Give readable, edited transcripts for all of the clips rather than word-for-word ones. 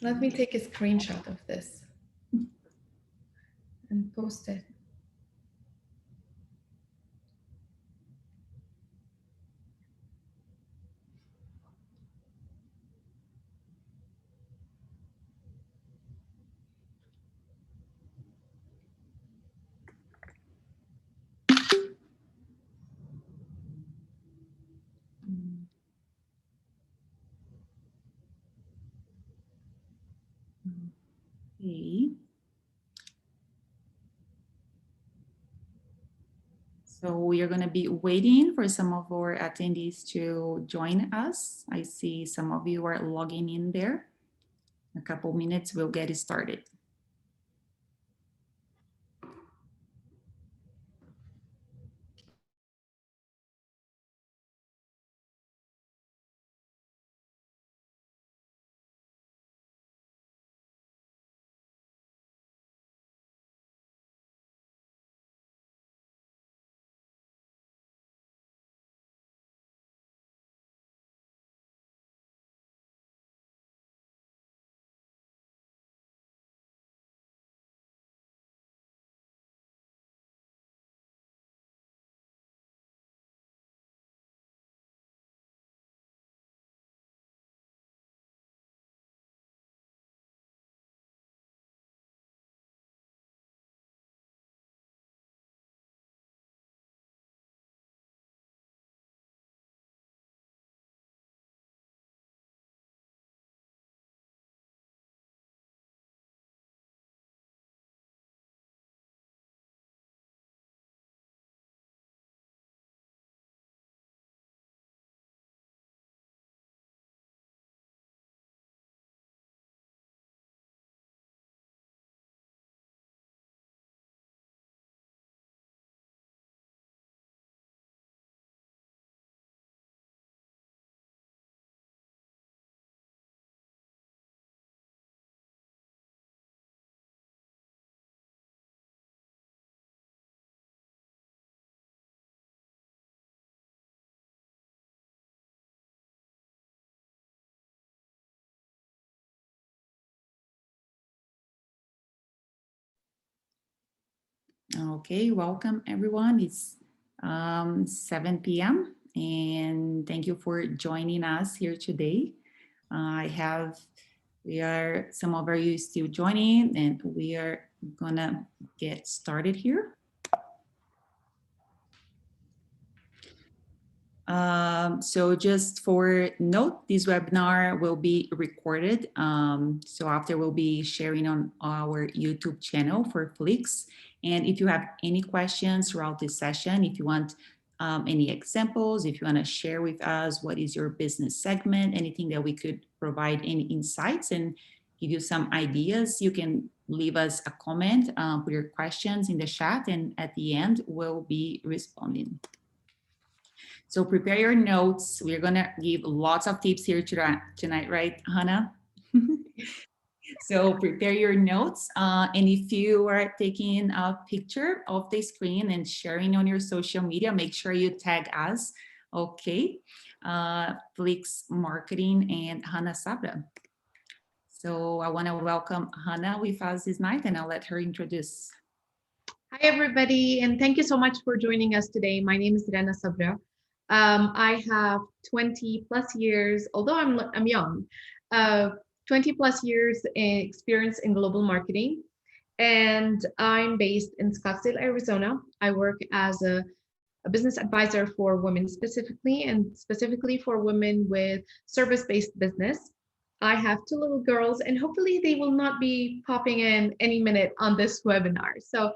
Let me take a screenshot of this and post it. Okay. So we are going to be waiting for some of our attendees to join us. I see some of you are logging in there. In a couple minutes, we'll get it started. Okay, welcome everyone. It's 7 p.m. and thank you for joining us here today. We are, some of you still joining and we are gonna get started here. So just for note, this webinar will be recorded. So after we'll be sharing on our YouTube channel for Flix. And if you have any questions throughout this session, if you want any examples, if you want to share with us what is your business segment, anything that we could provide any insights and give you some ideas, you can leave us a comment, put your questions in the chat, and at the end, we'll be responding. So prepare your notes. We're gonna give lots of tips here tonight, right, Hannah? So prepare your notes. And if you are taking a picture of the screen and sharing on your social media, make sure you tag us, okay? Flix Marketing and Hannah Sabra. So I wanna welcome Hannah with us this night and I'll let her introduce. Hi, everybody, and thank you so much for joining us today. My name is Rana Sabra. I have 20 plus years, although I'm young, 20 plus years experience in global marketing, and I'm based in Scottsdale, Arizona. I work as a business advisor for women specifically, and specifically for women with service-based business. I have two little girls, and hopefully they will not be popping in any minute on this webinar. So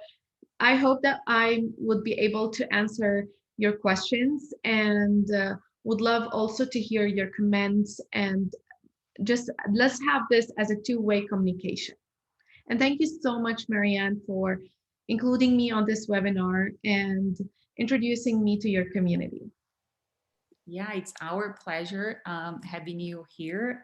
I hope that I would be able to answer your questions, and would love also to hear your comments, and just let's have this as a two-way communication. And thank you so much, Marianne, for including me on this webinar and introducing me to your community. Yeah, it's our pleasure having you here.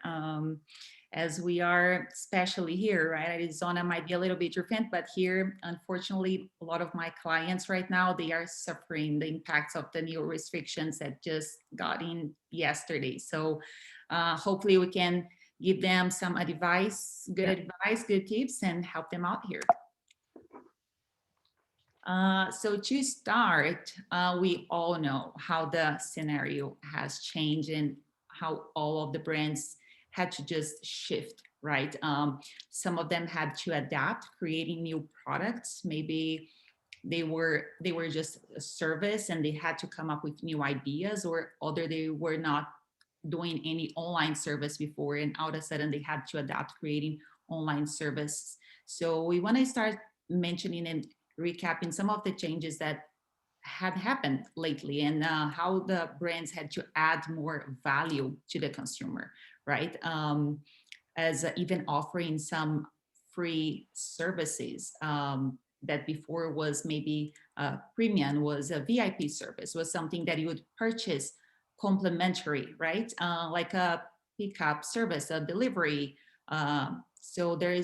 As we are, especially here, right? Arizona might be a little bit different, but here, unfortunately, a lot of my clients right now, they are suffering the impacts of the new restrictions that just got in yesterday. So hopefully we can give them some advice, good Yeah. advice, good tips, and help them out here. So to start, we all know how the scenario has changed and how all of the brands had to just shift, right? Some of them had to adapt, creating new products. Maybe they were just a service and they had to come up with new ideas, or other they were not doing any online service before, and all of a sudden they had to adapt, creating online service. So we want to start mentioning and recapping some of the changes that had happened lately, and how the brands had to add more value to the consumer, right? As even offering some free services, that before was maybe premium, was a VIP service, was something that you would purchase complimentary, right? Like a pickup service, a delivery. So there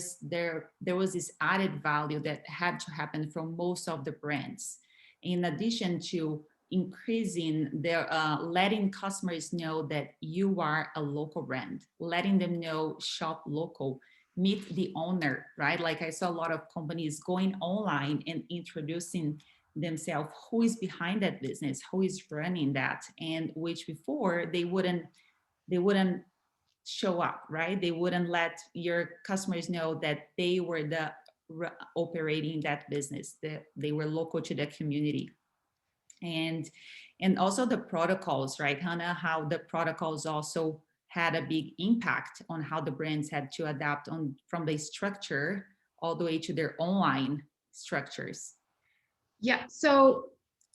was this added value that had to happen from most of the brands, in addition to increasing their letting customers know that you are a local brand, letting them know shop local, meet the owner, right? Like I saw a lot of companies going online and introducing themselves, who is behind that business, who is running that, and which before they wouldn't show up, right? They wouldn't let your customers know that they were the operating that business, that they were local to the community. And and also the protocols, right, Hannah? How the protocols also had a big impact on how the brands had to adapt on from the structure all the way to their online structures. Yeah, so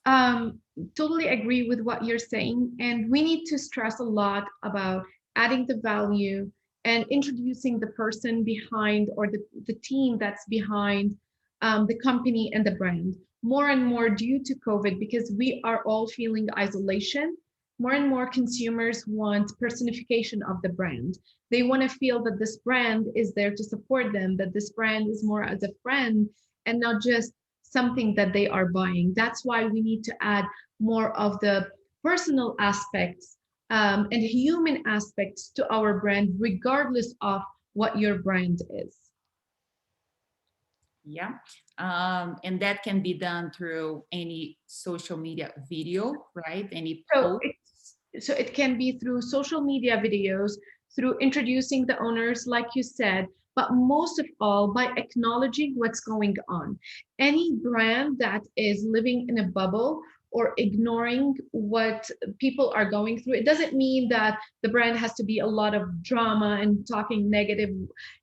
um, totally agree with what you're saying. And we need to stress a lot about adding the value and introducing the person behind, or the team that's behind the company and the brand. More and more due to COVID, because we are all feeling isolation, more and more consumers want personification of the brand. They want to feel that this brand is there to support them, that this brand is more as a friend and not just something that they are buying. That's why we need to add more of the personal aspects and human aspects to our brand, regardless of what your brand is. Yeah. And that can be done through any social media video, right? Any So post. it can be through social media videos, through introducing the owners, like you said, but most of all by acknowledging what's going on. Any brand that is living in a bubble or ignoring what people are going through, it doesn't mean that the brand has to be a lot of drama and talking negative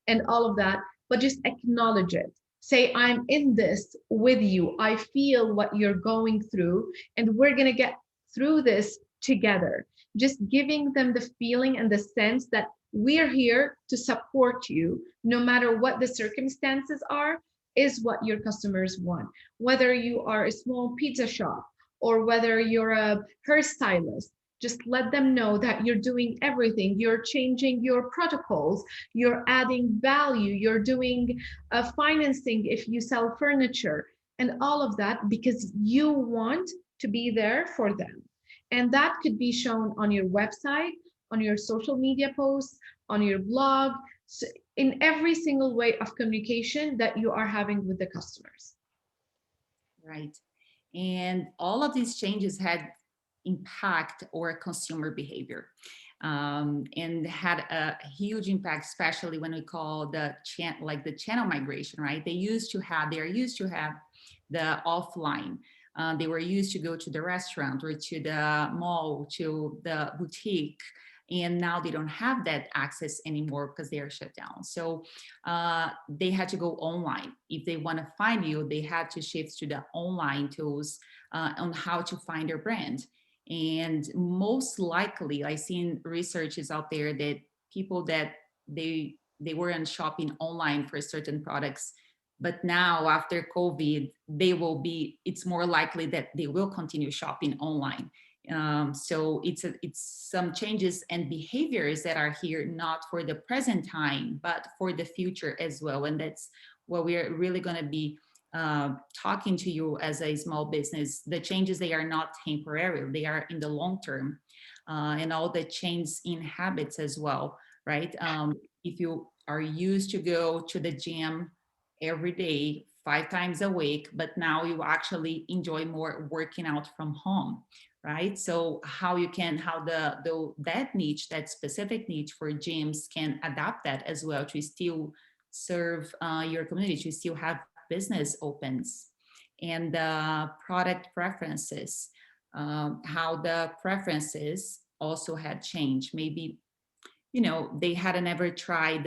and all of that, but just acknowledge it. Say, I'm in this with you. I feel what you're going through, and we're going to get through this together. Just giving them the feeling and the sense that we're here to support you no matter what the circumstances are, is what your customers want. Whether you are a small pizza shop or whether you're a hairstylist, just let them know that you're doing everything. You're changing your protocols, you're adding value, you're doing financing if you sell furniture, and all of that because you want to be there for them. And that could be shown on your website, on your social media posts, on your blog, so in every single way of communication that you are having with the customers. Right. And all of these changes had impact or consumer behavior, and had a huge impact, especially when we call like the channel migration, right? They are used to have the offline. They were used to go to the restaurant or to the mall, to the boutique, and now they don't have that access anymore because they are shut down. So they had to go online. If they want to find you, they had to shift to the online tools on how to find their brand. And most likely, I've seen researches out there that people that they weren't shopping online for certain products, but now after COVID, it's more likely that they will continue shopping online. So it's some changes and behaviors that are here not for the present time but for the future as well, and that's what we're really going to be talking to you as a small business. The changes, they are not temporary, they are in the long term, and all the change in habits as well. right? If you are used to go to the gym every day, 5 times a week, but now you actually enjoy more working out from home, right? So how you can, how that niche, that specific niche for gyms can adapt that as well to still serve your community, to still have business opens, and product preferences, how the preferences also had changed. Maybe, they hadn't ever tried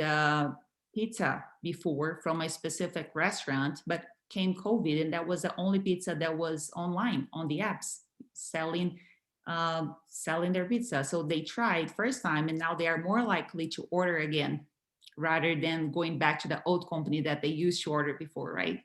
pizza before from a specific restaurant, but came COVID, and that was the only pizza that was online on the apps selling selling their pizza. So they tried first time, and now they are more likely to order again rather than going back to the old company that they used to order before, right?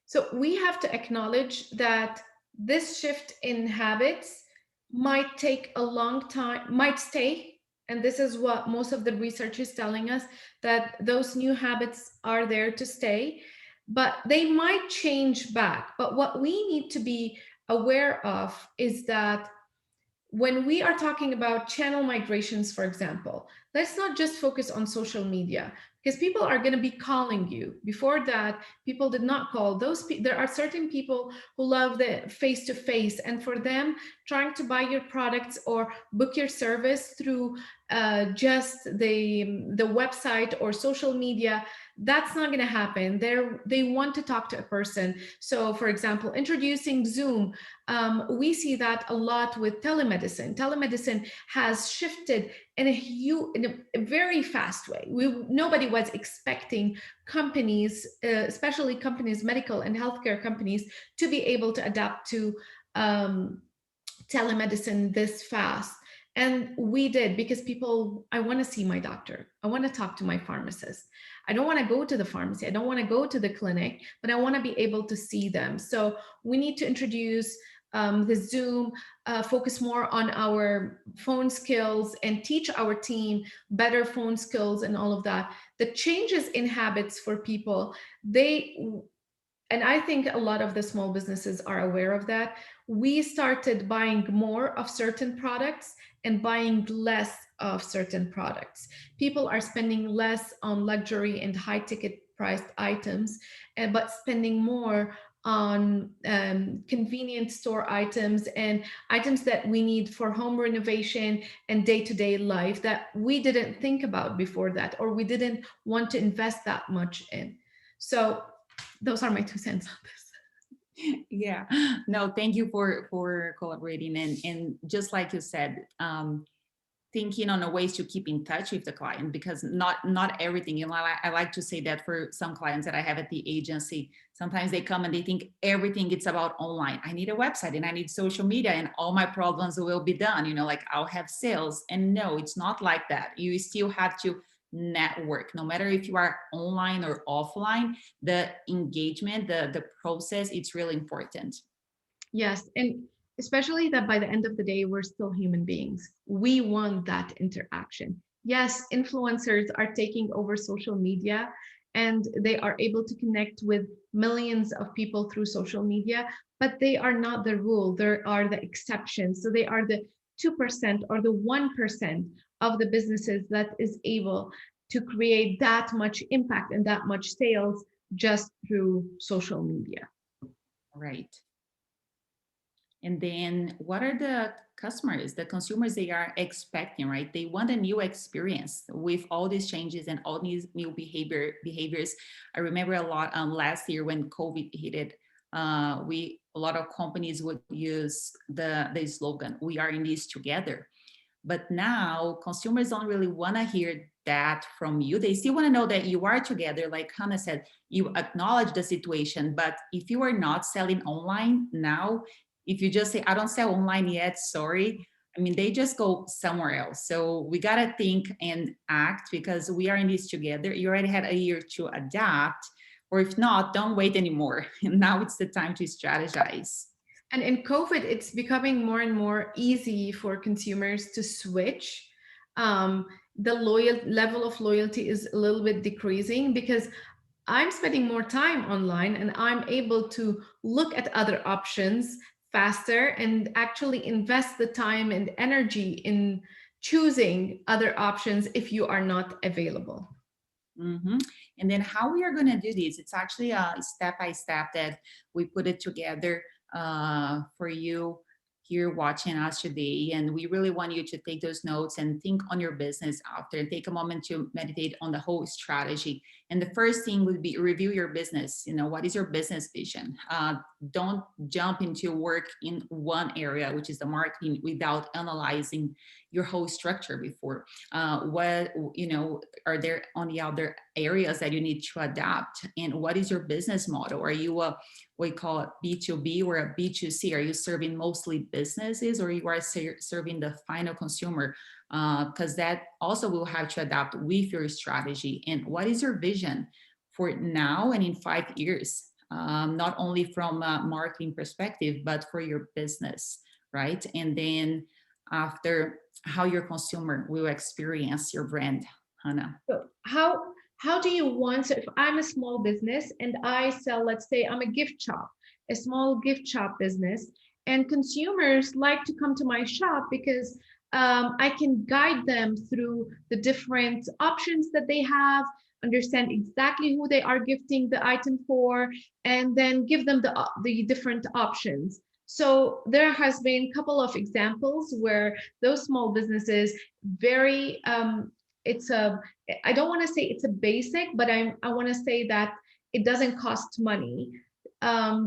So we have to acknowledge that this shift in habits might take a long time, might stay. And this is what most of the research is telling us, that those new habits are there to stay, but they might change back. But what we need to be aware of is that when we are talking about channel migrations, for example, let's not just focus on social media, because people are going to be calling you. Before that, people did not call. There are certain people who love the face to face, and for them, trying to buy your products or book your service through just the website or social media, that's not going to happen. They want to talk to a person. So, for example, introducing Zoom, we see that a lot with telemedicine. Telemedicine has shifted in a very fast way. Nobody was expecting companies, especially companies, medical and healthcare companies, to be able to adapt to um, telemedicine this fast. And we did, because people, I want to see my doctor. I want to talk to my pharmacist. I don't want to go to the pharmacy. I don't want to go to the clinic, but I want to be able to see them. So we need to introduce the Zoom, focus more on our phone skills and teach our team better phone skills and all of that. The changes in habits for people, and I think a lot of the small businesses are aware of that. We started buying more of certain products and buying less of certain products. People are spending less on luxury and high ticket priced items, but spending more on convenience store items and items that we need for home renovation and day-to-day life that we didn't think about before that, or we didn't want to invest that much in. So those are my 2 cents on this. Yeah, no, thank you for collaborating, and just like you said, thinking on the ways to keep in touch with the client, because not everything, I like to say that for some clients that I have at the agency, sometimes they come and they think everything it's about online. I need a website and I need social media and all my problems will be done, like I'll have sales. And no, it's not like that. You still have to network, no matter if you are online or offline. The engagement, the process, it's really important. Yes, and especially that by the end of the day, we're still human beings. We want that interaction. Yes, influencers are taking over social media and they are able to connect with millions of people through social media, but they are not the rule. There are the exceptions. So they are the 2% or the 1% of the businesses that is able to create that much impact and that much sales just through social media. Right. And then what are the customers, the consumers, they are expecting, right? They want a new experience with all these changes and all these new behaviors. I remember a lot last year when COVID hit it, a lot of companies would use the slogan, "We are in this together." But now consumers don't really want to hear that from you. They still want to know that you are together. Like Hannah said, you acknowledge the situation. But if you are not selling online now, if you just say, I don't sell online yet, sorry, I mean, they just go somewhere else. So we got to think and act, because we are in this together. You already had a year to adapt. Or if not, don't wait anymore. Now it's the time to strategize. And in COVID, it's becoming more and more easy for consumers to switch. The loyal level of loyalty is a little bit decreasing because I'm spending more time online and I'm able to look at other options faster and actually invest the time and energy in choosing other options if you are not available. Mm-hmm. And then how we are going to do this, it's actually a step by step that we put it together for you here watching us today. And we really want you to take those notes and think on your business after and take a moment to meditate on the whole strategy. And the first thing would be review your business. You know, what is your business vision? Don't jump into work in one area, which is the marketing, without analyzing your whole structure before. What, you know, are there on the other areas that you need to adapt? And what is your business model? Are you a, we call it B2B or a B2C? Are you serving mostly businesses, or you are serving the final consumer? Because that also will have to adapt with your strategy. And what is your vision for now and in 5 years? Not only from a marketing perspective, but for your business, right? And then after, how your consumer will experience your brand, Hannah. So how do you want, so if I'm a small business and I sell, let's say I'm a gift shop, a small gift shop business, and consumers like to come to my shop because I can guide them through the different options that they have, understand exactly who they are gifting the item for, and then give them the different options. So there has been a couple of examples where those small businesses very it's a, I don't want to say it's a basic, but I want to say that it doesn't cost money.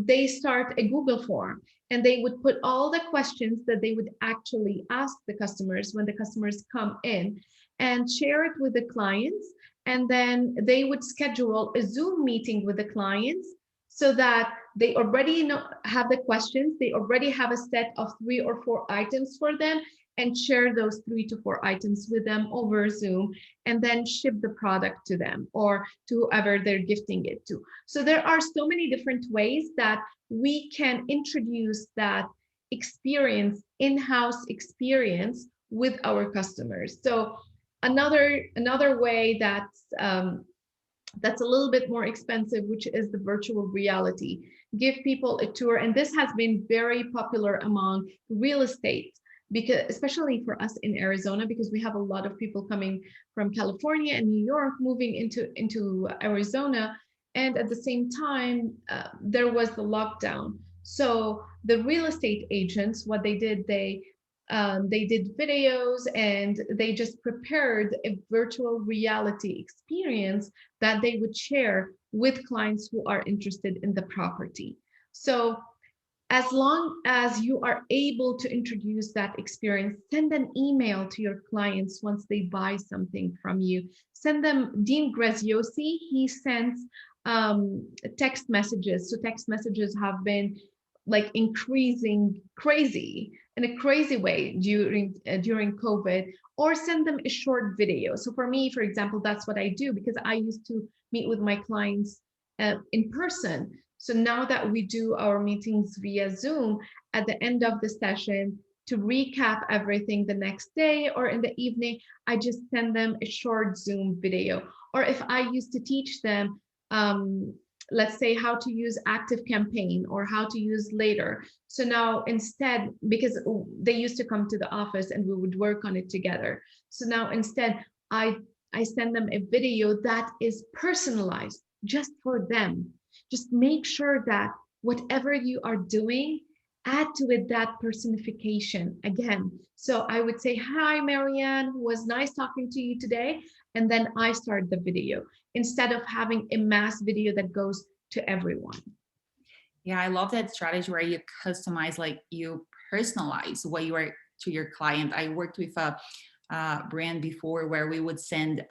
They start a Google form and they would put all the questions that they would actually ask the customers when the customers come in, and share it with the clients. And then they would schedule a Zoom meeting with the clients so that they already have the questions. They already have a set of 3 or 4 items for them, and share those 3 to 4 items with them over Zoom, and then ship the product to them or to whoever they're gifting it to. So there are so many different ways that we can introduce that experience, in-house experience with our customers. So another way that's a little bit more expensive, which is the virtual reality. Give people a tour, and this has been very popular among real estate, because especially for us in Arizona, because we have a lot of people coming from California and New York moving into Arizona, and at the same time there was the lockdown. So the real estate agents, what they did videos, and they just prepared a virtual reality experience that they would share with clients who are interested in the property. So as long as you are able to introduce that experience, send an email to your clients once they buy something from you. Send them, Dean Graziosi, he sends text messages. So text messages have been like increasing crazy in a crazy way during COVID, or send them a short video. So for me, for example, that's what I do, because I used to meet with my clients in person. So now that we do our meetings via Zoom, at the end of the session, to recap everything the next day or in the evening, I just send them a short Zoom video. Or if I used to teach them, let's say, how to use Active Campaign or how to use Later. So now instead, because they used to come to the office and we would work on it together. So now instead, I send them a video that is personalized just for them. Just make sure that whatever you are doing, add to it that personification again. So I would say, hi, Marianne, was nice talking to you today. And then I start the video instead of having a mass video that goes to everyone. Yeah, I love that strategy where you customize, like you personalize what you are to your client. I worked with a brand before where we would send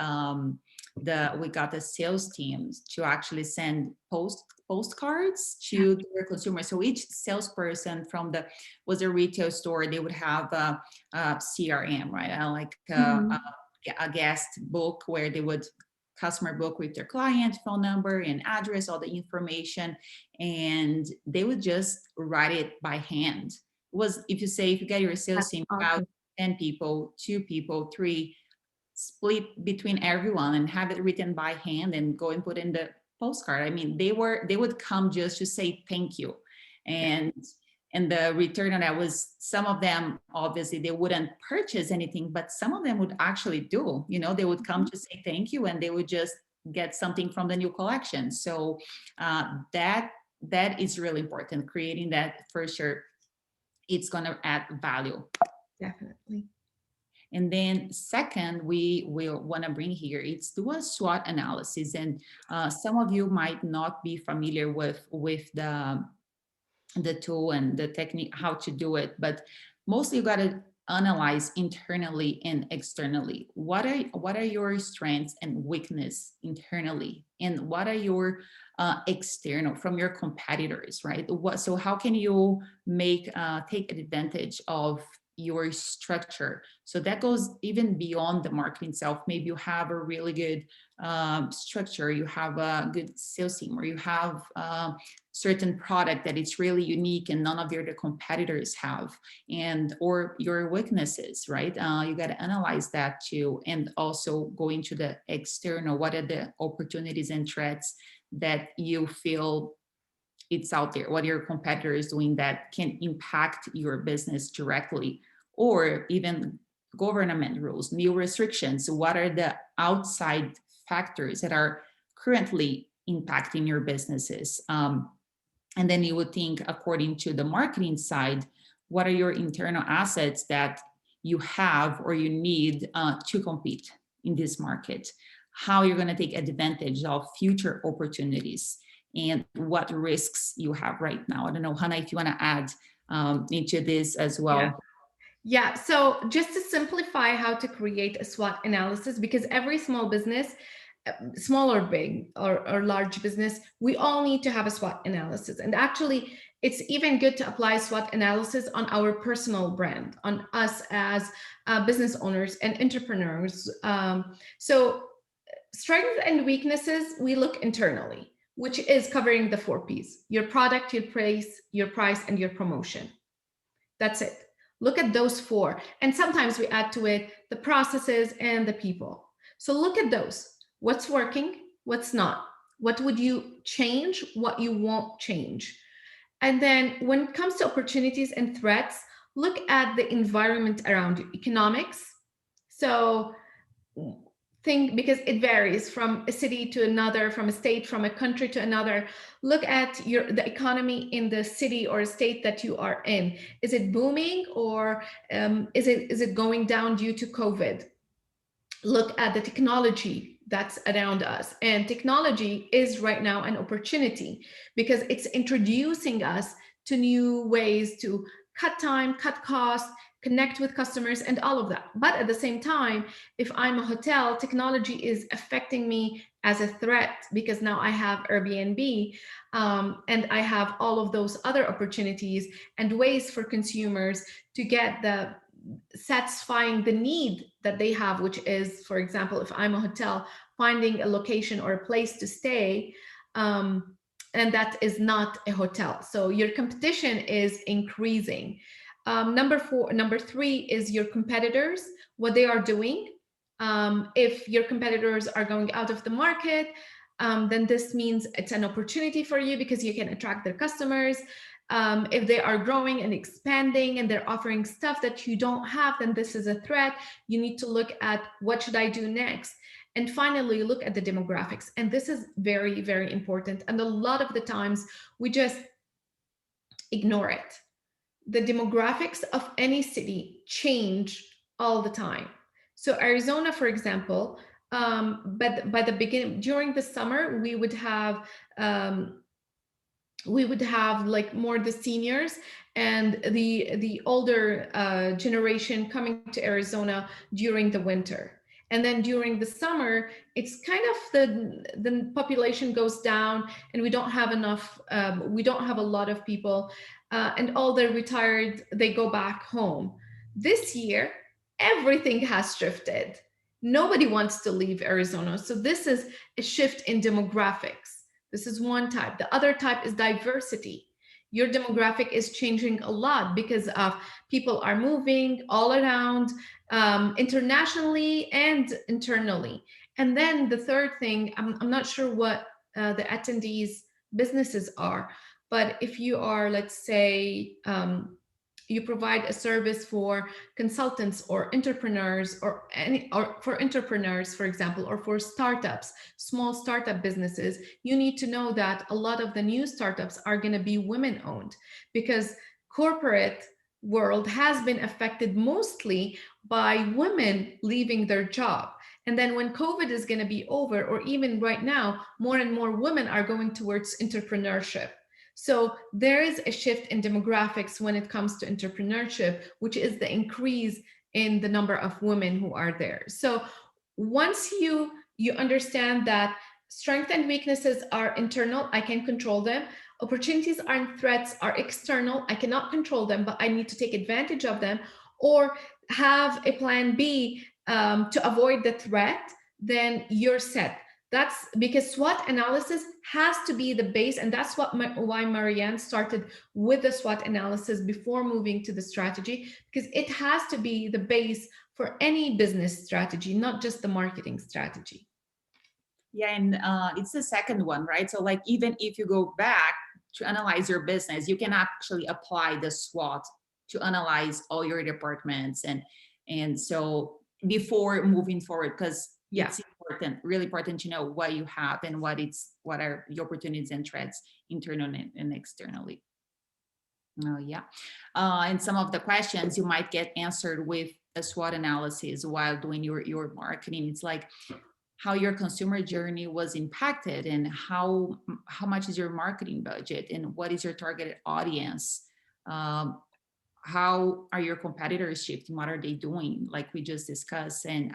we got the sales teams to actually send postcards to their consumers. So each salesperson from the was a retail store, they would have a CRM, right? A guest book where they would customer book with their client phone number and address, all the information, and they would just write it by hand. It was, if you get your sales team about 10 people, 2 people, 3, split between everyone and have it written by hand and go and put in the postcard. I mean, they would come just to say thank you. And And the return on that was, some of them obviously they wouldn't purchase anything, but some of them would actually do, they would come to say thank you, and they would just get something from the new collection. So that is really important, creating that. For sure, it's going to add value. Definitely. And then second, we will want to bring here, it's do a SWOT analysis. And some of you might not be familiar with the tool and the technique, how to do it, but mostly you got to analyze internally and externally. What are your strengths and weakness internally, and what are your external from your competitors, right? So how can you take advantage of your structure? So that goes even beyond the marketing itself. Maybe you have a really good structure, you have a good sales team, or you have certain product that it's really unique and none of your the competitors have, and or your weaknesses, right? You got to analyze that too, and also go into the external. What are the opportunities and threats that you feel it's out there? What your competitor is doing that can impact your business directly, or even government rules, new restrictions? What are the outside factors that are currently impacting your businesses? And then you would think, according to the marketing side, what are your internal assets that you have or you need to compete in this market? How you're going to take advantage of future opportunities, and what risks you have right now. I don't know, Hannah, if you want to add into this as well. Yeah. So just to simplify how to create a SWOT analysis, because every small business, small or big or large business, we all need to have a SWOT analysis. And actually, it's even good to apply SWOT analysis on our personal brand, on us as business owners and entrepreneurs. So strengths and weaknesses, we look internally, which is covering the 4 Ps: your product, your price, and your promotion. That's it. Look at those four. And sometimes we add to it the processes and the people. So look at those. What's working? What's not? What would you change? What you won't change? And then when it comes to opportunities and threats, look at the environment around you, economics. So think, because it varies from a city to another, from a state, from a country to another. Look at the economy in the city or state that you are in. Is it booming, or is it going down due to COVID? Look at the technology that's around us, and technology is right now an opportunity because it's introducing us to new ways to cut time, cut costs, connect with customers, and all of that. But at the same time, if I'm a hotel, technology is affecting me as a threat, because now I have Airbnb, and I have all of those other opportunities and ways for consumers to get the satisfying the need that they have, which is, for example, if I'm a hotel, finding a location or a place to stay, and that is not a hotel. So your competition is increasing. Number three is your competitors, what they are doing. If your competitors are going out of the market, then this means it's an opportunity for you because you can attract their customers. If they are growing and expanding and they're offering stuff that you don't have, then this is a threat. You need to look at, what should I do next? And finally, look at the demographics. And this is very, very important. And a lot of the times we just ignore it. The demographics of any city change all the time. So Arizona, for example, but by the beginning, during the summer, we would have like more the seniors and the older generation coming to Arizona during the winter. And then during the summer, it's kind of the population goes down, and we don't have enough. We don't have a lot of people, and all the retired, they go back home. This year, everything has shifted. Nobody wants to leave Arizona, so this is a shift in demographics. This is one type. The other type is diversity. Your demographic is changing a lot because of people are moving all around, internationally and internally. And then the third thing, I'm not sure what the attendees' businesses are, But if you are, let's say, you provide a service for consultants or entrepreneurs, or for entrepreneurs, for example, or for startups, small startup businesses, you need to know that a lot of the new startups are going to be women owned, because corporate world has been affected mostly by women leaving their job. And then when COVID is going to be over, or even right now, more and more women are going towards entrepreneurship. So there is a shift in demographics when it comes to entrepreneurship, which is the increase in the number of women who are there. So once you understand that strengths and weaknesses are internal, I can control them. Opportunities and threats are external, I cannot control them, but I need to take advantage of them, or have a plan B to avoid the threat, then you're set. That's because SWOT analysis has to be the base, and that's why Marianne started with the SWOT analysis before moving to the strategy, because it has to be the base for any business strategy, not just the marketing strategy. Yeah, and it's the second one, right? So like even if you go back to analyze your business, you can actually apply the SWOT to analyze all your departments, and so before moving forward, because Yeah. it's important, really important to know what you have and what are your opportunities and threats internally and externally. Oh yeah, and some of the questions you might get answered with a SWOT analysis while doing your marketing. It's like how your consumer journey was impacted, and how much is your marketing budget, and what is your targeted audience. um, how are your competitors shifting, what are they doing, like we just discussed, and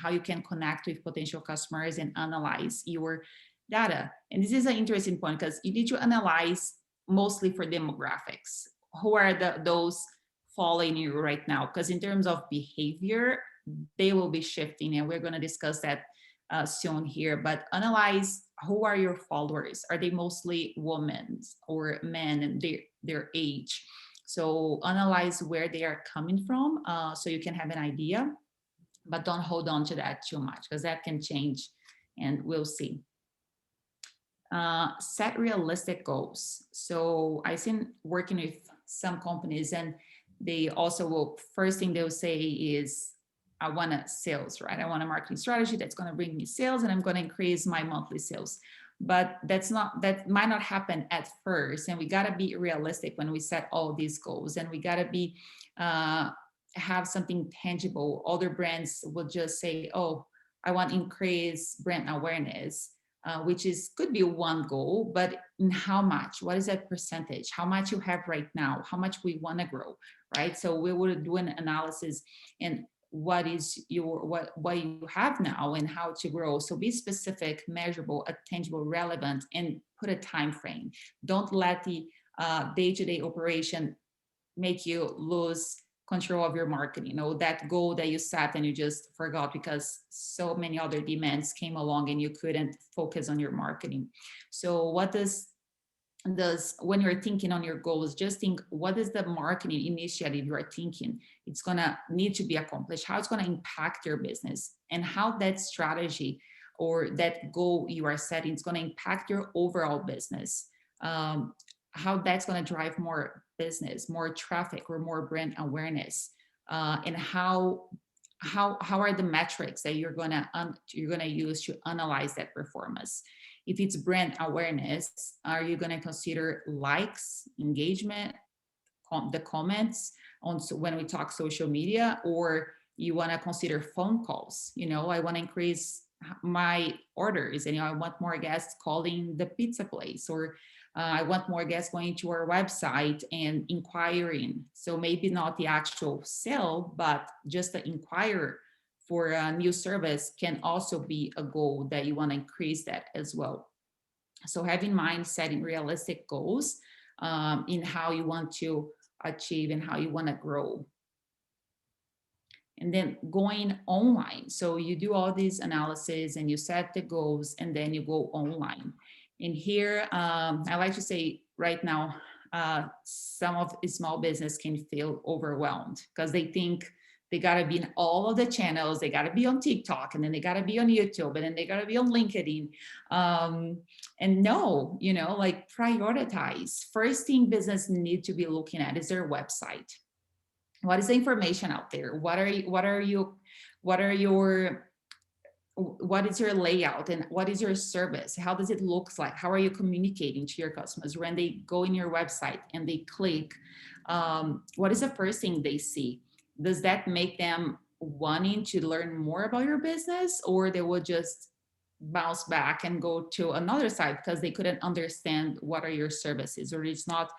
how you can connect with potential customers and analyze your data. And this is an interesting point because you need to analyze mostly for demographics. Who are those following you right now? Because in terms of behavior, they will be shifting, and we're going to discuss that soon here. But analyze who are your followers. Are they mostly women or men, and their age? So analyze where they are coming from, so you can have an idea, but don't hold on to that too much because that can change, and we'll see. Set realistic goals. So I've seen working with some companies, and they also will, first thing they'll say is, I want a sales, right? I want a marketing strategy that's going to bring me sales, and I'm going to increase my monthly sales. But that might not happen at first. And we got to be realistic when we set all these goals, and we got to be, have something tangible. Other brands will just say, oh, I want to increase brand awareness, which is could be one goal, but in how much? What is that percentage? How much you have right now? How much we want to grow, right? So we will do an analysis, and what is your what you have now and how to grow. So be specific, measurable, tangible, relevant, and put a time frame. Don't let the day-to-day operation make you lose control of your marketing. You know, that goal that you set and you just forgot because so many other demands came along and you couldn't focus on your marketing. So what does when you're thinking on your goals, just think, what is the marketing initiative you are thinking it's going to need to be accomplished, how it's going to impact your business, and how that strategy or that goal you are setting is going to impact your overall business. How that's going to drive more business, more traffic, or more brand awareness, and how are the metrics that you're gonna use to analyze that performance. If it's brand awareness, are you going to consider likes, engagement, the comments on when we talk social media, or you want to consider phone calls? You know, I want to increase my orders, and I want more guests calling the pizza place, or I want more guests going to our website and inquiring. So maybe not the actual sale, but just the inquire for a new service can also be a goal that you want to increase that as well. So have in mind setting realistic goals in how you want to achieve and how you want to grow. And then going online. So you do all these analysis and you set the goals, and then you go online. And here, I like to say right now, some of small business can feel overwhelmed because they think They got to be in all of the channels. They got to be on TikTok, and then they got to be on YouTube, and then they got to be on LinkedIn. And no, like prioritize. First thing business need to be looking at is their website. What is the information out there? What is your layout, and what is your service? How does it look like? How are you communicating to your customers when they go in your website and they click? What is the first thing they see? Does that make them wanting to learn more about your business, or they will just bounce back and go to another site because they couldn't understand what are your services, or it's not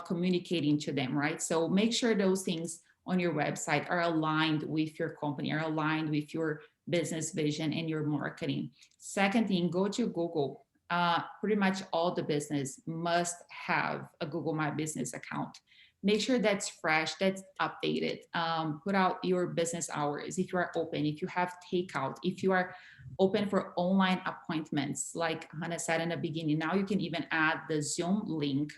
communicating to them, right? So make sure those things on your website are aligned with your company, are aligned with your business vision and your marketing. Second thing, go to Google. Pretty much all the business must have a Google My Business account. Make sure that's fresh, that's updated. Put out your business hours if you are open, if you have takeout, if you are open for online appointments, like Hannah said in the beginning. Now you can even add the Zoom link,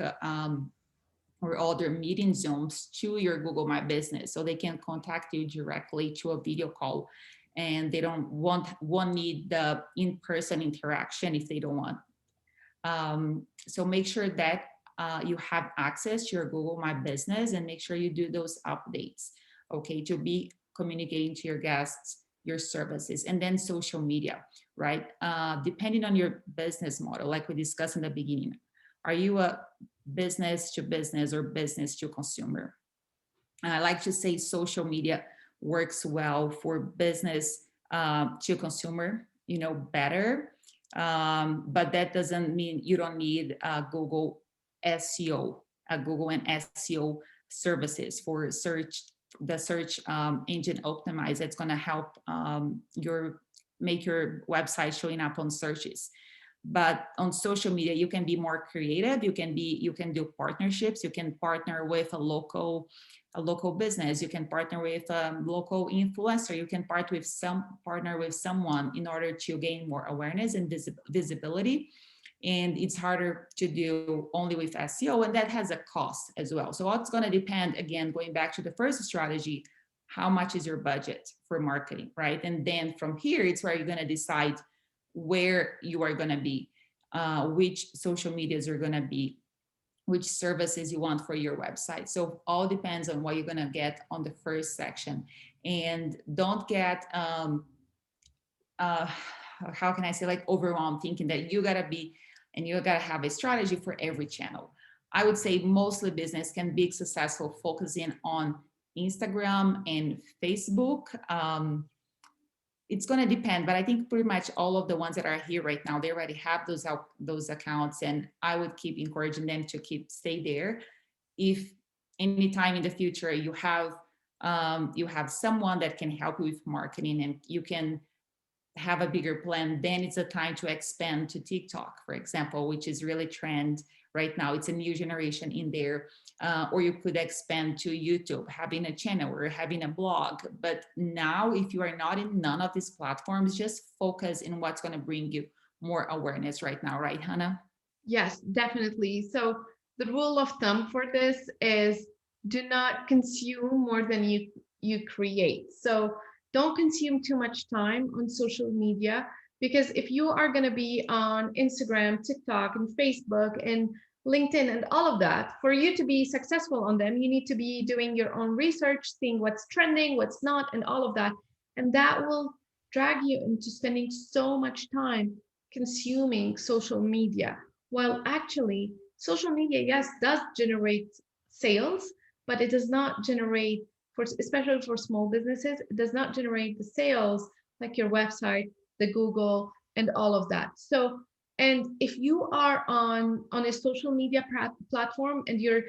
or other meeting Zooms to your Google My Business, so they can contact you directly to a video call, and they won't need the in-person interaction if they don't want. So make sure that you have access to your Google My Business, and make sure you do those updates, okay, to be communicating to your guests your services. And then social media, right? Depending on your business model, like we discussed in the beginning, are you a business to business or business to consumer? And I like to say social media works well for business to consumer, better. But that doesn't mean you don't need Google SEO, Google and SEO services for the search engine optimize. It's going to help make your website showing up on searches. But on social media, you can be more creative. You can do partnerships. You can partner with a local business. You can partner with a local influencer. You can partner with someone in order to gain more awareness and visibility. And it's harder to do only with SEO, and that has a cost as well. So it's going to depend, again, going back to the first strategy, how much is your budget for marketing, right? And then from here, it's where you're going to decide where you are going to be, which social medias are going to be, which services you want for your website. So all depends on what you're going to get on the first section. And don't get how can I say, like, overwhelmed thinking that you got to have a strategy for every channel. I would say mostly business can be successful focusing on Instagram and Facebook. It's going to depend, but I think pretty much all of the ones that are here right now, they already have those accounts, and I would keep encouraging them to stay there. If anytime in the future you have someone that can help you with marketing, and you can have a bigger plan, then it's a time to expand to TikTok, for example, which is really trend right now. It's a new generation in there. Or you could expand to YouTube, having a channel or having a blog. But now, if you are not in none of these platforms, just focus in what's going to bring you more awareness right now, right, Hannah? Yes, definitely. So the rule of thumb for this is do not consume more than you create. So don't consume too much time on social media, because if you are going to be on Instagram, TikTok, and Facebook, and LinkedIn, and all of that, for you to be successful on them, you need to be doing your own research, seeing what's trending, what's not, and all of that. And that will drag you into spending so much time consuming social media. While actually, social media, yes, does generate sales, but it does not generate, especially for small businesses, it does not generate the sales like your website, the Google, and all of that. So, and if you are on a social media platform and you're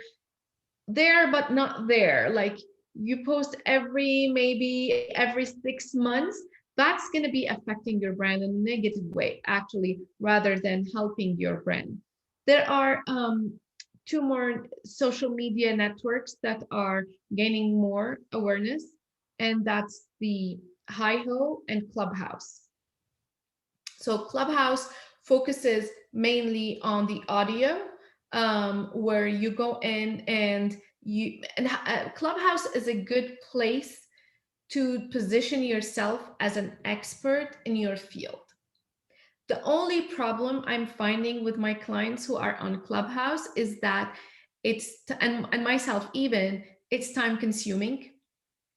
there but not there, like you post maybe every 6 months, that's going to be affecting your brand in a negative way, actually, rather than helping your brand. There are two more social media networks that are gaining more awareness, and that's the Hi-Ho and Clubhouse. So Clubhouse focuses mainly on the audio, where you go in and Clubhouse is a good place to position yourself as an expert in your field. The only problem I'm finding with my clients who are on Clubhouse is that and myself even, it's time consuming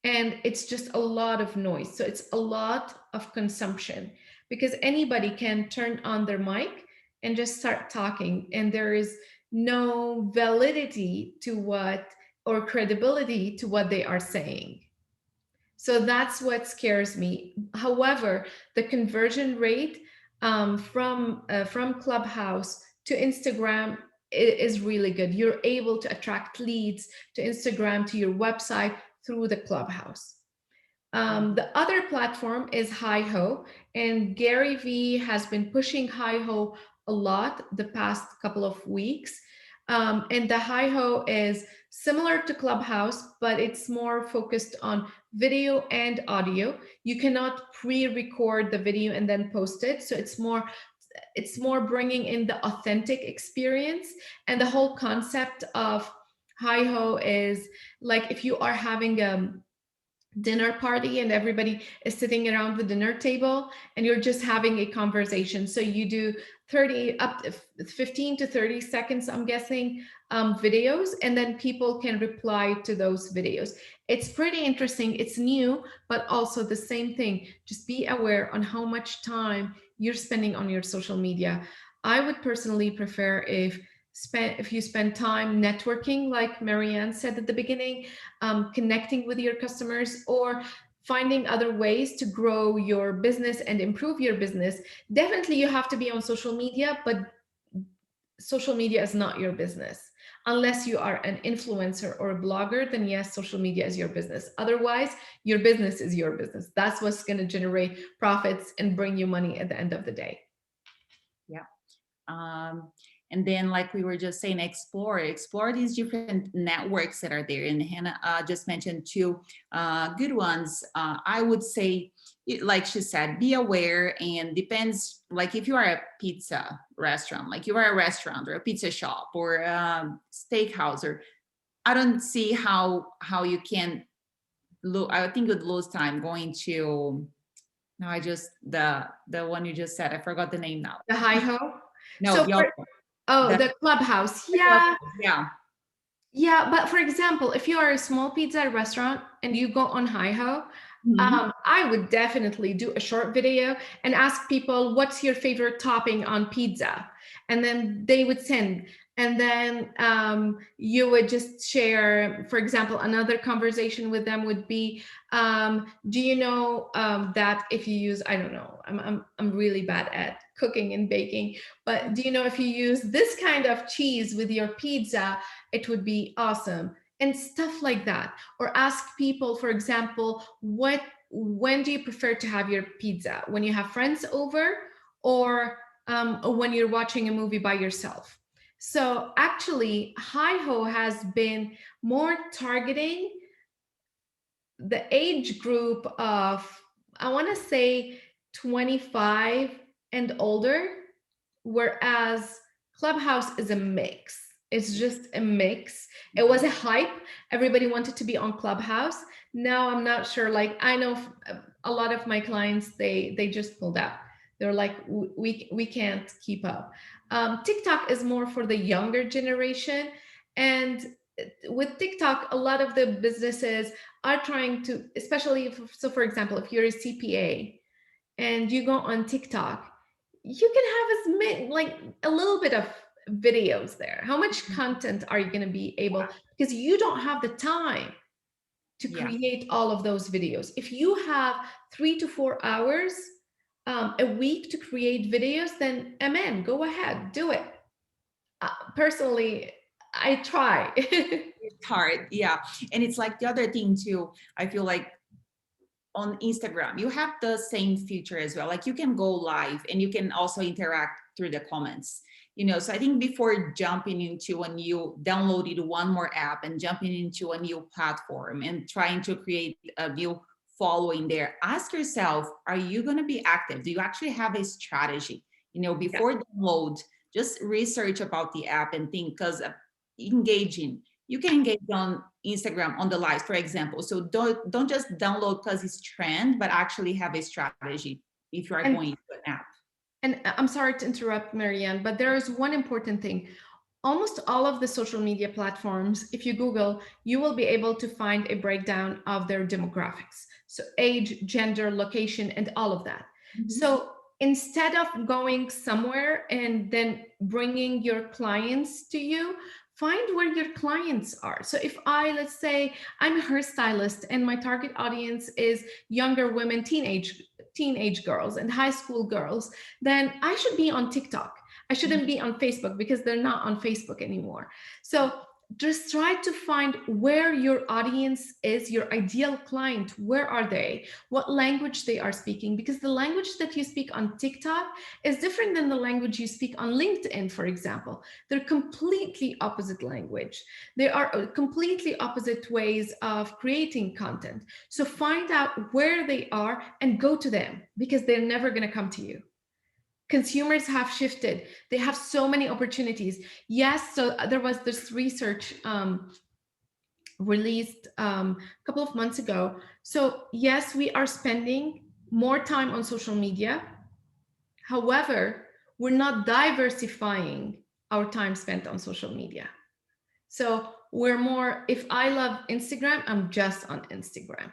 and it's just a lot of noise. So it's a lot of consumption because anybody can turn on their mic and just start talking, and there is no validity to what or credibility to what they are saying. So that's what scares me. However, the conversion rate from Clubhouse to Instagram is really good. You're able to attract leads to Instagram, to your website through the Clubhouse. The other platform is HiHo, and Gary Vee has been pushing HiHo a lot the past couple of weeks. And the HiHo is similar to Clubhouse, but it's more focused on video and audio. You cannot pre-record the video and then post it, so it's more bringing in the authentic experience. And the whole concept of HiHo is like if you are having a dinner party and everybody is sitting around the dinner table and you're just having a conversation, so you do 30 up to 15 to 30 seconds, I'm guessing, videos, and then people can reply to those videos. It's pretty interesting, it's new, but also the same thing. Just be aware on how much time you're spending on your social media. I would personally prefer if you spend time networking, like Marianne said at the beginning, connecting with your customers, or finding other ways to grow your business and improve your business. Definitely, you have to be on social media, but social media is not your business. Unless you are an influencer or a blogger, then yes, social media is your business. Otherwise, your business is your business. That's what's going to generate profits and bring you money at the end of the day. Yeah. And then, like we were just saying, explore these different networks that are there. And Hannah just mentioned two good ones. I would say, like she said, be aware, and depends. Like if you are a pizza restaurant, like you are a restaurant or a pizza shop or a steakhouse, or I don't see how you can. I think you'd lose time going to. No, I just the one you just said. I forgot the name now. The HiHo. No, So the other oh, the the Clubhouse. club, Yeah. yeah. Yeah, but for example, if you are a small pizza restaurant and you go on HiHo, Mhm. I would definitely do a short video and ask people, what's your favorite topping on pizza? And then they would send. And then you would just share, for example, another conversation with them would be, do you know that if you use, I don't know, I'm really bad at cooking and baking, but do you know if you use this kind of cheese with your pizza, it would be awesome, and stuff like that. Or ask people, for example, when do you prefer to have your pizza? When you have friends over, or when you're watching a movie by yourself? So actually, HiHo has been more targeting the age group of, I want to say, 25 and older, whereas Clubhouse is a mix. It's just a mix. It was a hype. Everybody wanted to be on Clubhouse. Now I'm not sure. Like I know a lot of my clients, they just pulled out. They're like, we can't keep up. TikTok is more for the younger generation, and with TikTok, a lot of the businesses are trying to, especially so for example, if you're a CPA and you go on TikTok, you can have as many, like a little bit of videos there. How much content are you going to be able, because you don't have the time to Yeah. create all of those videos. If you have 3 to 4 hours a week to create videos, then amen, go ahead, do it. Personally, I try. It's hard. Yeah. And it's like the other thing too, I feel like on Instagram, you have the same feature as well. Like you can go live and you can also interact through the comments. So I think before jumping into when you downloaded one more app and jumping into a new platform and trying to create a new following there, ask yourself, are you going to be active? Do you actually have a strategy? Before download, just research about the app and think, because engaging you can engage on Instagram on the lives, for example. So don't just download because it's trend, but actually have a strategy if you are And going to an app. I'm sorry to interrupt, Marianne, but there is one important thing. Almost all of the social media platforms, if you Google, you will be able to find a breakdown of their demographics. So age, gender, location, and all of that. Mhm. So instead of going somewhere and then bringing your clients to you, find where your clients are. So if let's say I'm a hairstylist and my target audience is younger women, teenage girls and high school girls, then I should be on TikTok. I shouldn't be on Facebook because they're not on Facebook anymore. So just try to find where your audience is, your ideal client. Where are they? What language they are speaking? Because the language that you speak on TikTok is different than the language you speak on LinkedIn, for example. They're completely opposite language. They are completely opposite ways of creating content. So find out where they are and go to them because they're never going to come to you. Consumers have shifted. They have so many opportunities. Yes, so there was this research released a couple of months ago. So yes, we are spending more time on social media. However, we're not diversifying our time spent on social media. So we're more, if I love Instagram, I'm just on Instagram.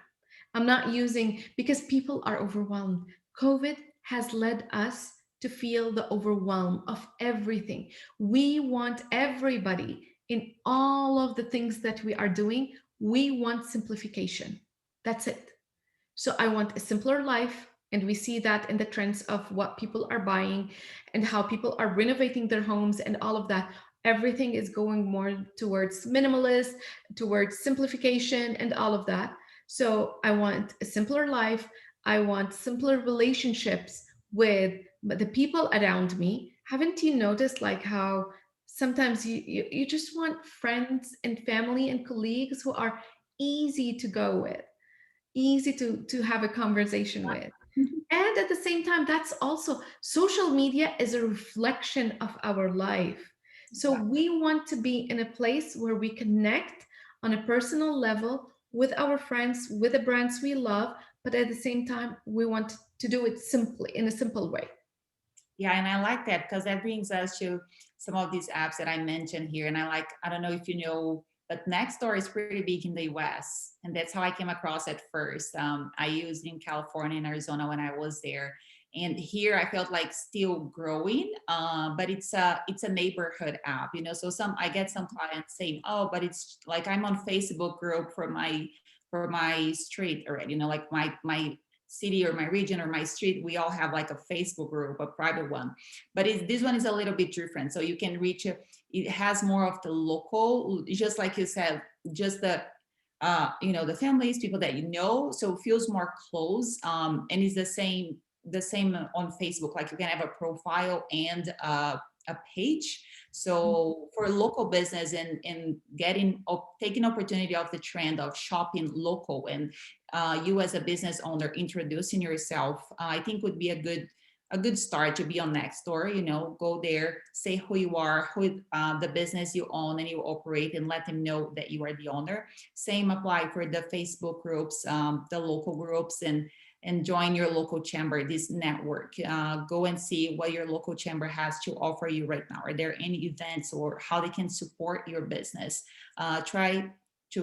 I'm not using, because people are overwhelmed. COVID has led us to feel the overwhelm of everything. We want everybody in all of the things that we are doing, we want simplification. That's it. So I want a simpler life. And we see that in the trends of what people are buying and how people are renovating their homes and all of that. Everything is going more towards minimalist, towards simplification, and all of that. So I want a simpler life. I want simpler relationships with the people around me. Haven't you noticed like how sometimes you just want friends and family and colleagues who are easy to go with, easy to have a conversation with. And at the same time, that's also, social media is a reflection of our life. So we want to be in a place where we connect on a personal level with our friends, with the brands we love, but at the same time we want to do it simply, in a simple way. Yeah, and I like that because that brings us to some of these apps that I mentioned here. And I don't know if you know, but Nextdoor is pretty big in the US. And that's how I came across at first. I used it in California and Arizona when I was there. And here I felt like still growing, but it's a neighborhood app, you know. So I get some clients saying, "Oh, but it's like I'm on Facebook group for my street already, you know, like my city or my region or my street, we all have like a Facebook group, a private one. But this one is a little bit different. So you can reach it has more of the local, just like you said, just the families, people that you know. So it feels more close. And it's the same on Facebook. Like you can have a profile and a page. So for local business and taking opportunity of the trend of shopping local, and you as a business owner introducing yourself, I think would be a good start to be on Nextdoor. You know, go there, say who you are, who the business you own and you operate, and let them know that you are the owner. Same apply for the Facebook groups, the local groups, and join your local chamber, this network. Go and see what your local chamber has to offer you right now. Are there any events or how they can support your business? Try to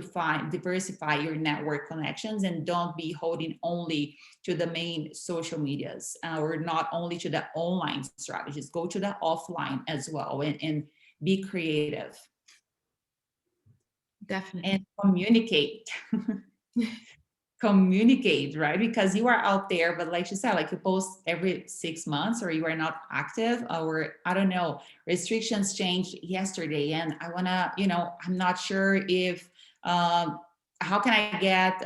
diversify your network connections, and don't be holding only to the main social medias, or not only to the online strategies. Go to the offline as well, and be creative and Definitely. communicate. Communicate, right? Because you are out there, but like you said, like you post every 6 months, or you are not active, or I don't know, restrictions changed yesterday, and I want to, I'm not sure if how can I get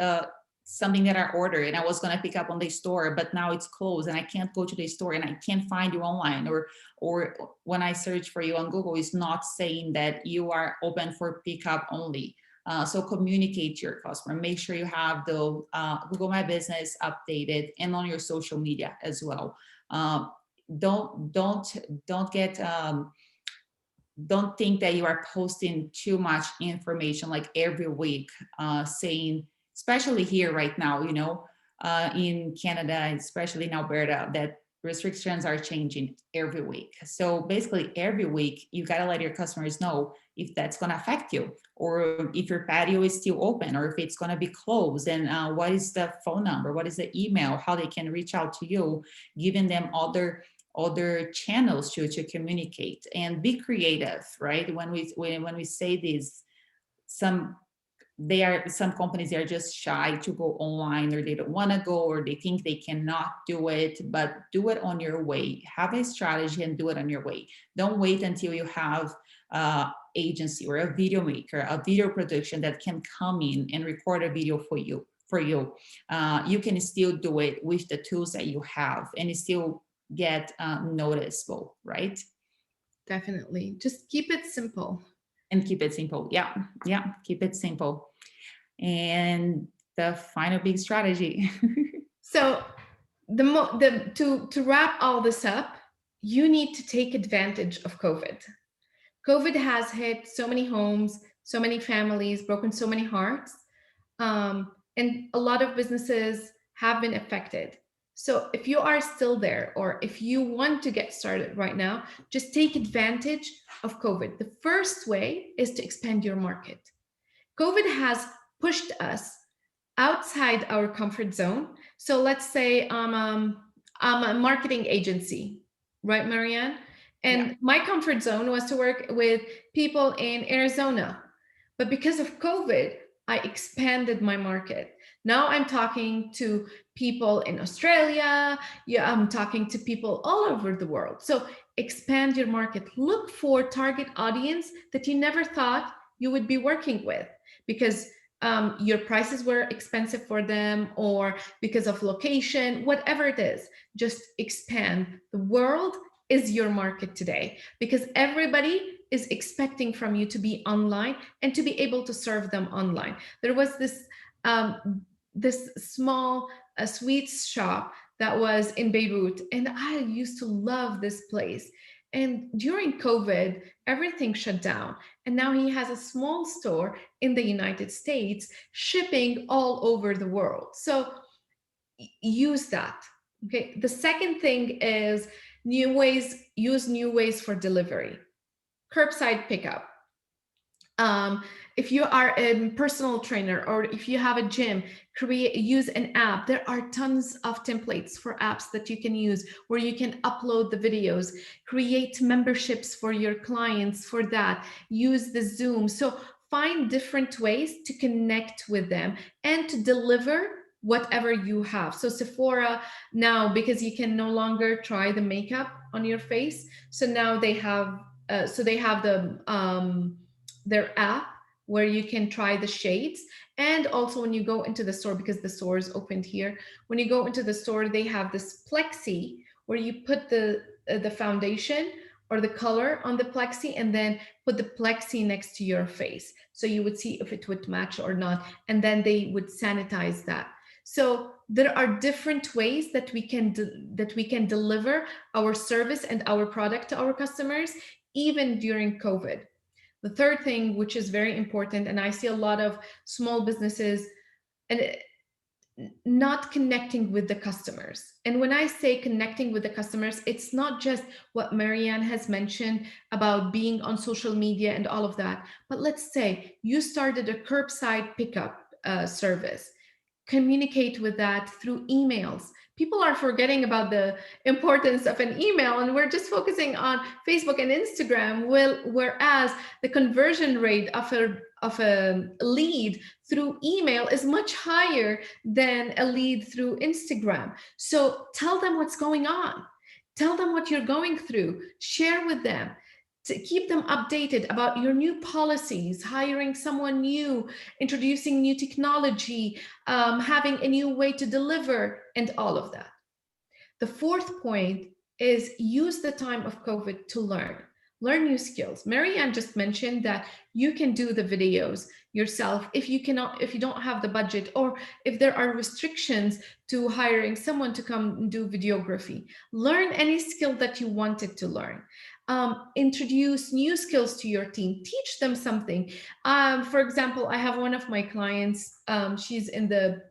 something that I ordered and I was going to pick up on the store, but now it's closed and I can't go to the store and I can't find you online, or when I search for you on Google, it's not saying that you are open for pickup only. So communicate to your customer. Make sure you have the Google My Business updated and on your social media as well. Don't get don't think that you are posting too much information like every week, saying, especially here right now, in Canada, especially in Alberta, that restrictions are changing every week. So basically every week you got to let your customers know if that's going to affect you, or if your patio is still open, or if it's going to be closed, and what is the phone number, what is the email, how they can reach out to you, giving them other channels to communicate, and be creative, right? When we say this, some companies, they are just shy to go online, or they don't want to go, or they think they cannot do it. But do it on your way. Have a strategy and do it on your way. Don't wait until you have agency or a video maker, a video production that can come in and record a video for you. You can still do it with the tools that you have, and still get noticeable, right? Definitely. Just keep it simple. And keep it simple. Yeah, keep it simple. And the final big strategy. So to wrap all this up, you need to take advantage of COVID. COVID has hit so many homes, so many families, broken so many hearts, and a lot of businesses have been affected. So if you are still there, or if you want to get started right now, just take advantage of COVID. The first way is to expand your market. COVID has pushed us outside our comfort zone. So let's say I'm a marketing agency, right, Marianne? Yeah. And my comfort zone was to work with people in Arizona. But because of COVID, I expanded my market. Now I'm talking to people in Australia. Yeah, I'm talking to people all over the world. So expand your market. Look for target audience that you never thought you would be working with, because your prices were expensive for them, or because of location, whatever it is. Just expand. The world is your market today, because everybody is expecting from you to be online and to be able to serve them online. There was this small sweets shop that was in Beirut, and I used to love this place. And during COVID, everything shut down. And now he has a small store in the United States, shipping all over the world. So use that. Okay. The second thing is use new ways for delivery. Curbside pickup. If you are a personal trainer, or if you have a gym, use an app. There are tons of templates for apps that you can use, where you can upload the videos, create memberships for your clients. For that, use the Zoom. So find different ways to connect with them and to deliver whatever you have. So Sephora now, because you can no longer try the makeup on your face, so now they have their app where you can try the shades. And also when you go into the store, because the store is opened here, when you go into the store, they have this plexi where you put the foundation or the color on the plexi, and then put the plexi next to your face, so you would see if it would match or not, and then they would sanitize that. So there are different ways that we can deliver our service and our product to our customers, even during COVID. The third thing, which is very important, and I see a lot of small businesses and not connecting with the customers. And when I say connecting with the customers, it's not just what Marianne has mentioned about being on social media and all of that. But let's say you started a curbside pickup service. Communicate with that through emails. People are forgetting about the importance of an email, and we're just focusing on Facebook and Instagram. Whereas the conversion rate of a lead through email is much higher than a lead through Instagram. So tell them what's going on. Tell them what you're going through. Share with them, to keep them updated about your new policies, hiring someone new, introducing new technology, having a new way to deliver, and all of that. The fourth point is use the time of COVID to learn new skills. Marianne just mentioned that you can do the videos yourself if you don't have the budget, or if there are restrictions to hiring someone to come do videography. Learn any skill that you wanted to learn. introduce new skills to your team, teach them something. For example, I have one of my clients, she's in the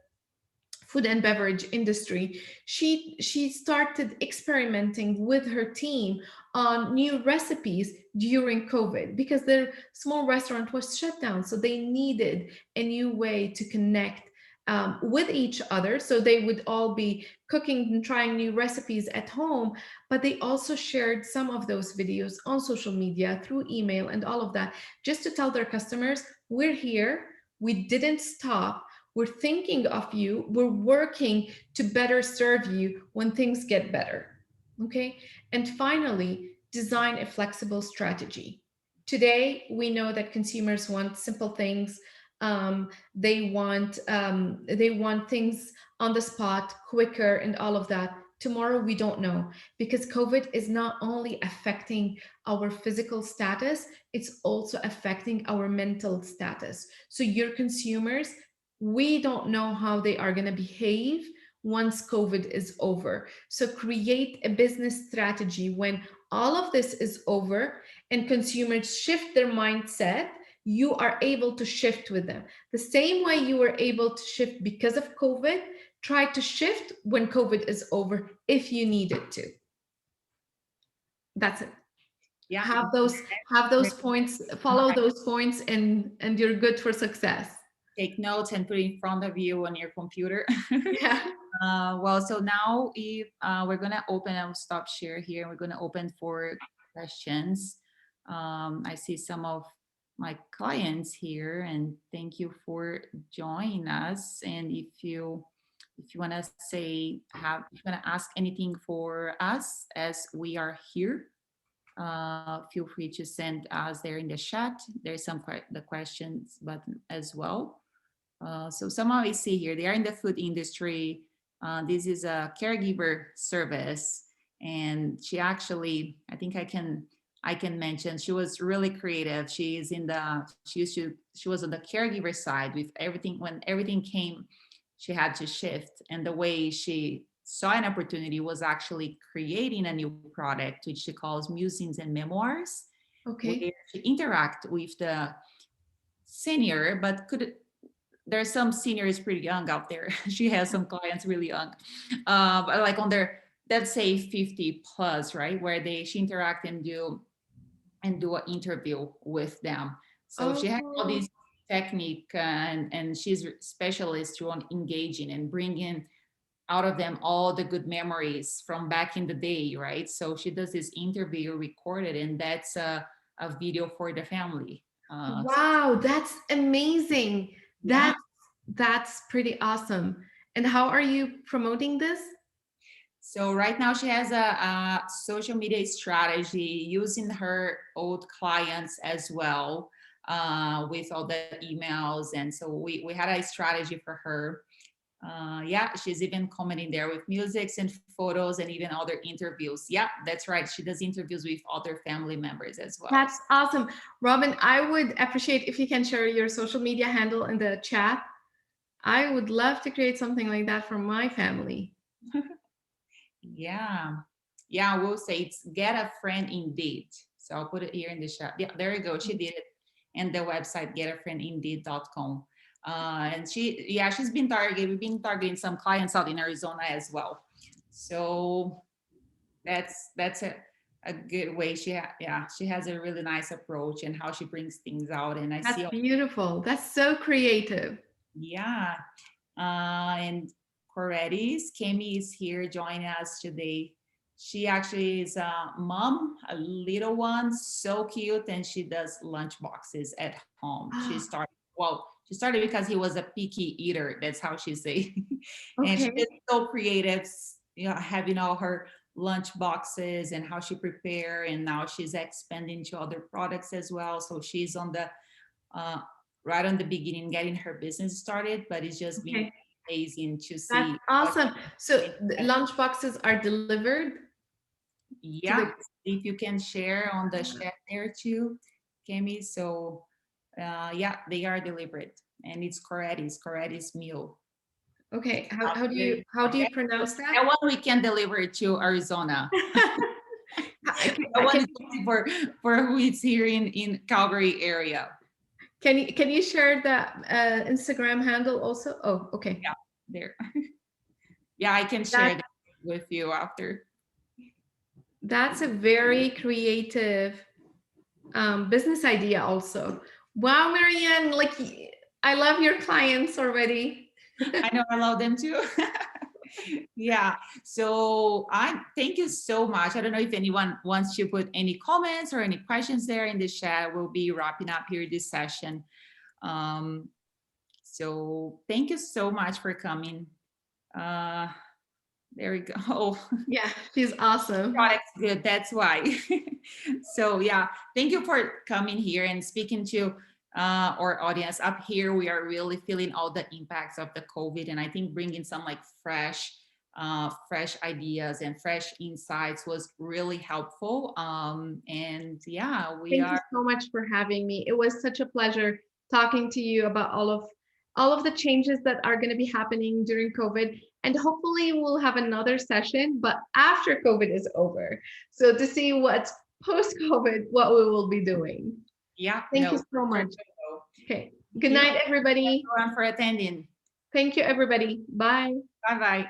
food and beverage industry. She started experimenting with her team on new recipes during COVID because their small restaurant was shut down, so they needed a new way to connect with each other. So they would all be cooking and trying new recipes at home, but they also shared some of those videos on social media, through email and all of that, just to tell their customers, we're here, we didn't stop, we're thinking of you. We're working to better serve you when things get better. Okay. And finally, design a flexible strategy. Today, we know that consumers want simple things. They want things on the spot, quicker, and all of that. Tomorrow, we don't know, because COVID is not only affecting our physical status, it's also affecting our mental status. So your consumers, we don't know how they are going to behave once COVID is over. So create a business strategy when all of this is over and consumers shift their mindset. You are able to shift with them. The same way you were able to shift because of COVID, try to shift when COVID is over if you needed to. That's it. Yeah. Have those points, follow those points, and you're good for success. Take notes and put it in front of you on your computer. Yeah. Well, so now if we're gonna open, I'll stop share here. We're gonna open for questions. I see some of my clients here, and thank you for joining us. And if you wanna say if you wanna ask anything for us as we are here, feel free to send us there in the chat. There's the questions button as well. So somehow I see here, they are in the food industry. This is a caregiver service. And she actually, I think I can mention, she was really creative. She was on the caregiver side with everything. When everything came, she had to shift. And the way she saw an opportunity was actually creating a new product, which she calls Musings and Memoirs, Okay. where she interact with the senior, but there's some seniors pretty young out there. She has some clients really young, but like on their, let's say 50 plus, right? Where she interact and do an interview with them. So she has all Oh, these technique, and she's a specialist on engaging and bringing out of them all the good memories from back in the day, right? So she does this interview recorded, and that's a video for the family. wow, that's amazing. Yeah. That's pretty awesome. And how are you promoting this? So right now she has a social media strategy using her old clients as well, with all the emails. And so we had a strategy for her. Yeah, she's even commenting there with musics and photos and even other interviews. Yeah, that's right. She does interviews with other family members as well. That's awesome. Robin, I would appreciate if you can share your social media handle in the chat. I would love to create something like that for my family. Yeah. Yeah, we'll say it's Get a Friend Indeed. So I'll put it here in the chat. Yeah, there you go. She did it. And the website getafriendindeed.com. And she's been we've been targeting some clients out in Arizona as well. So that's a good way. She has a really nice approach and how she brings things out. And I That's see, beautiful. That's so creative. yeah. And Coretis, Kemi is here joining us today. She actually is a mom, a little one, so cute, and she does lunch boxes at home. She started because he was a picky eater. That's how she say. And Okay. she's so creative, having all her lunch boxes and how she prepare. And now she's expanding to other products as well. So she's on the uh, right on the beginning, getting her business started, but it's just been Okay. amazing to That's see what awesome. So she's the doing. lunch boxes are delivered to Yeah, the. if you can share on the chat there too, Kemi. So yeah, they are delivered, and it's Coretti's meal. Okay. Okay. How do you pronounce that? That one we can deliver it to Arizona. I want to talk for who is here in Calgary area. Can you share the Instagram handle also? Oh, okay. Yeah, there. Yeah, I can share that with you after. That's a very creative business idea also. Wow, Marianne, like I love your clients already. I know, I love them too. Yeah, so I thank you so much. I don't know if anyone wants to put any comments or any questions there in the chat. We'll be wrapping up here this session. So thank you so much for coming. There we go. Yeah, she's awesome. Product's good, that's why. So yeah, thank you for coming here and speaking to our audience. Up here, we are really feeling all the impacts of the COVID, and I think bringing some like fresh ideas and fresh insights was really helpful. And yeah, Thank you so much for having me. It was such a pleasure talking to you about all of the changes that are going to be happening during COVID. And hopefully we'll have another session, but after COVID is over. So to see what's post-COVID, what we will be doing. Yeah. Thank you so much. Okay. Good night, everybody. Thank you everyone for attending. Thank you, everybody. Bye. Bye-bye.